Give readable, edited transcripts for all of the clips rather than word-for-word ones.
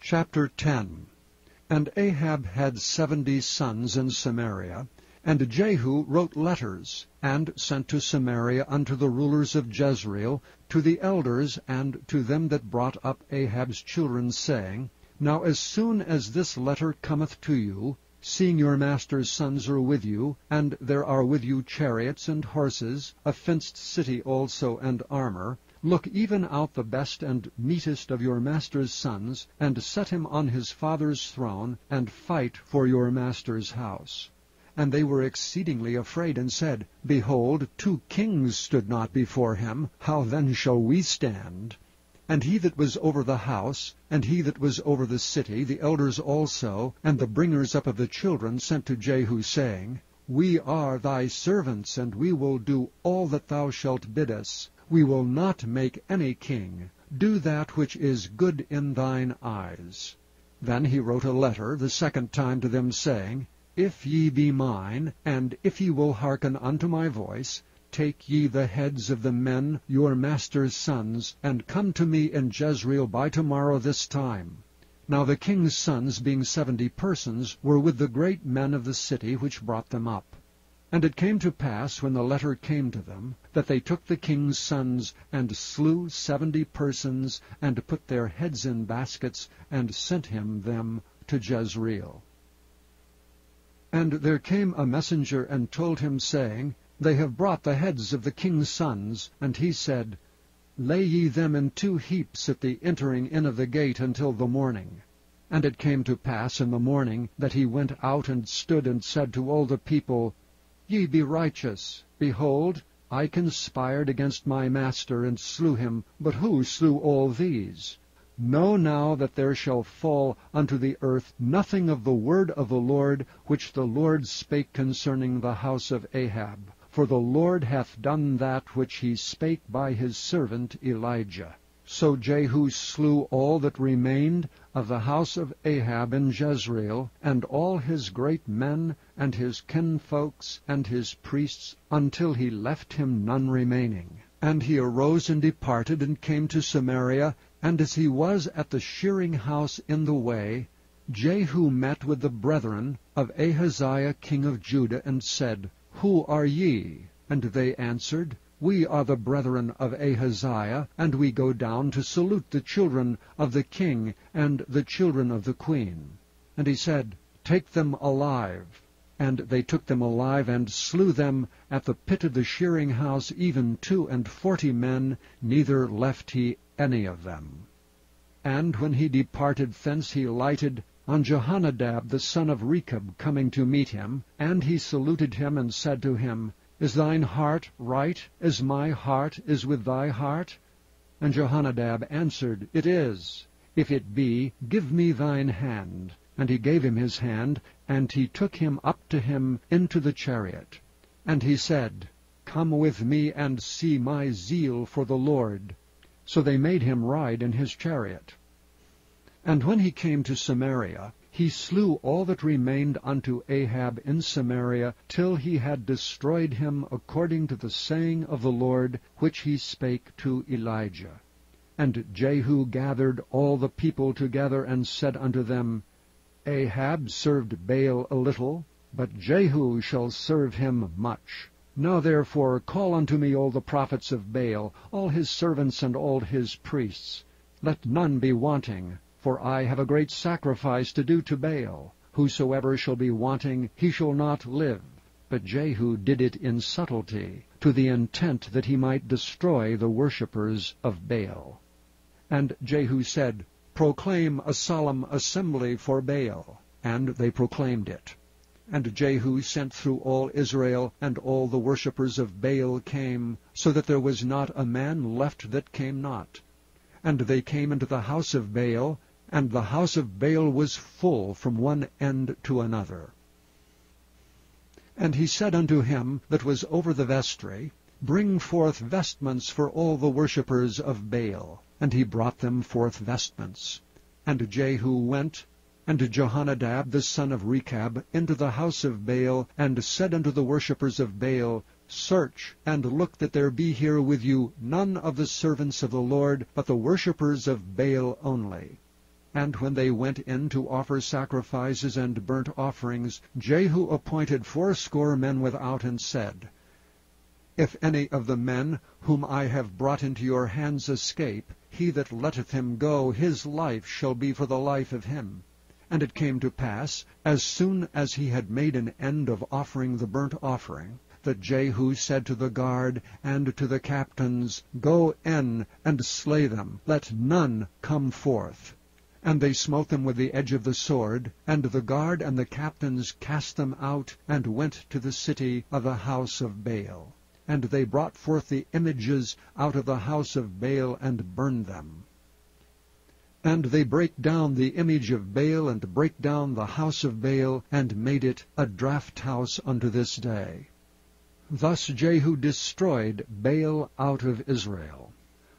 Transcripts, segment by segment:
Chapter 10. And Ahab had 70 sons in Samaria, and Jehu wrote letters, and sent to Samaria unto the rulers of Jezreel, to the elders, and to them that brought up Ahab's children, saying, Now as soon as this letter cometh to you, seeing your master's sons are with you, and there are with you chariots and horses, a fenced city also and armor, look even out the best and meetest of your master's sons, and set him on his father's throne, and fight for your master's house. And they were exceedingly afraid, and said, Behold, 2 kings stood not before him, how then shall we stand? And he that was over the house, and he that was over the city, the elders also, and the bringers up of the children, sent to Jehu, saying, We are thy servants, and we will do all that thou shalt bid us. We will not make any king. Do that which is good in thine eyes. Then he wrote a letter the second time to them, saying, If ye be mine, and if ye will hearken unto my voice, take ye the heads of the men your master's sons, and come to me in Jezreel by tomorrow this time. Now the king's sons, being 70 persons, were with the great men of the city which brought them up. And it came to pass, when the letter came to them, that they took the king's sons, and slew 70 persons, and put their heads in baskets, and sent him them to Jezreel. And there came a messenger, and told him, saying, They have brought the heads of the king's sons. And he said, Lay ye them in 2 heaps at the entering in of the gate until the morning. And it came to pass in the morning, that he went out and stood, and said to all the people, Ye be righteous. Behold, I conspired against my master, and slew him. But who slew all these? Know now that there shall fall unto the earth nothing of the word of the Lord, which the Lord spake concerning the house of Ahab. For the Lord hath done that which he spake by his servant Elijah. So Jehu slew all that remained of the house of Ahab in Jezreel, and all his great men, and his kinfolks, and his priests, until he left him none remaining. And he arose and departed, and came to Samaria, and as he was at the shearing house in the way, Jehu met with the brethren of Ahaziah king of Judah, and said, Who are ye? And they answered, We are the brethren of Ahaziah, and we go down to salute the children of the king and the children of the queen. And he said, Take them alive. And they took them alive, and slew them at the pit of the shearing house, even 42 men, neither left he any of them. And when he departed thence, he lighted on Jehonadab the son of Rechab, coming to meet him. And he saluted him, and said to him, Is thine heart right, as my heart is with thy heart? And Jehonadab answered, It is. If it be, give me thine hand. And he gave him his hand, and he took him up to him into the chariot. And he said, Come with me, and see my zeal for the Lord. So they made him ride in his chariot. And when he came to Samaria, he slew all that remained unto Ahab in Samaria, till he had destroyed him, according to the saying of the Lord, which he spake to Elijah. And Jehu gathered all the people together, and said unto them, Ahab served Baal a little, but Jehu shall serve him much. Now therefore call unto me all the prophets of Baal, all his servants and all his priests. Let none be wanting, for I have a great sacrifice to do to Baal. Whosoever shall be wanting, he shall not live. But Jehu did it in subtlety, to the intent that he might destroy the worshippers of Baal. And Jehu said, Proclaim a solemn assembly for Baal. And they proclaimed it. And Jehu sent through all Israel, and all the worshippers of Baal came, so that there was not a man left that came not. And they came into the house of Baal, and the house of Baal was full from one end to another. And he said unto him that was over the vestry, Bring forth vestments for all the worshippers of Baal. And he brought them forth vestments. And Jehu went, and Jehonadab the son of Rechab, into the house of Baal, and said unto the worshippers of Baal, Search, and look that there be here with you none of the servants of the Lord, but the worshippers of Baal only. And when they went in to offer sacrifices and burnt offerings, Jehu appointed 80 men without, and said, If any of the men whom I have brought into your hands escape, he that letteth him go, his life shall be for the life of him. And it came to pass, as soon as he had made an end of offering the burnt offering, that Jehu said to the guard and to the captains, Go in and slay them, let none come forth. And they smote them with the edge of the sword, and the guard and the captains cast them out, and went to the city of the house of Baal. And they brought forth the images out of the house of Baal, and burned them. And they brake down the image of Baal, and brake down the house of Baal, and made it a draught house unto this day. Thus Jehu destroyed Baal out of Israel.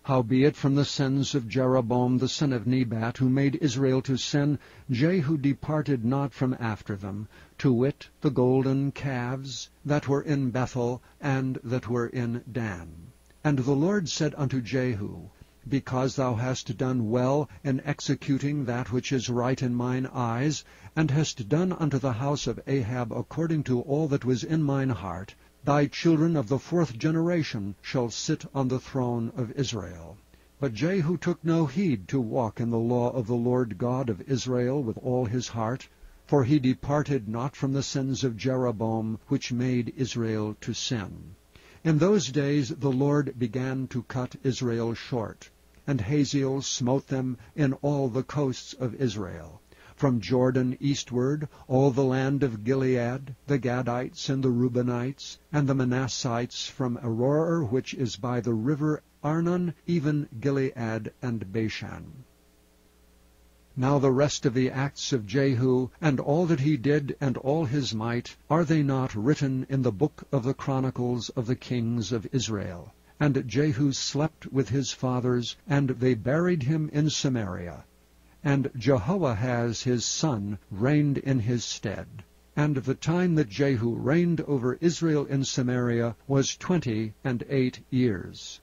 Howbeit from the sins of Jeroboam the son of Nebat, who made Israel to sin, Jehu departed not from after them, to wit, the golden calves that were in Bethel, and that were in Dan. And the Lord said unto Jehu, Because thou hast done well in executing that which is right in mine eyes, and hast done unto the house of Ahab according to all that was in mine heart, thy children of the 4th generation shall sit on the throne of Israel. But Jehu took no heed to walk in the law of the Lord God of Israel with all his heart, for he departed not from the sins of Jeroboam, which made Israel to sin. In those days the Lord began to cut Israel short, and Hazael smote them in all the coasts of Israel. From Jordan eastward, all the land of Gilead, the Gadites and the Reubenites, and the Manassites from Aroer, which is by the river Arnon, even Gilead and Bashan. Now the rest of the acts of Jehu, and all that he did, and all his might, are they not written in the book of the chronicles of the kings of Israel? And Jehu slept with his fathers, and they buried him in Samaria. And Jehoahaz his son reigned in his stead. And the time that Jehu reigned over Israel in Samaria was 28 years.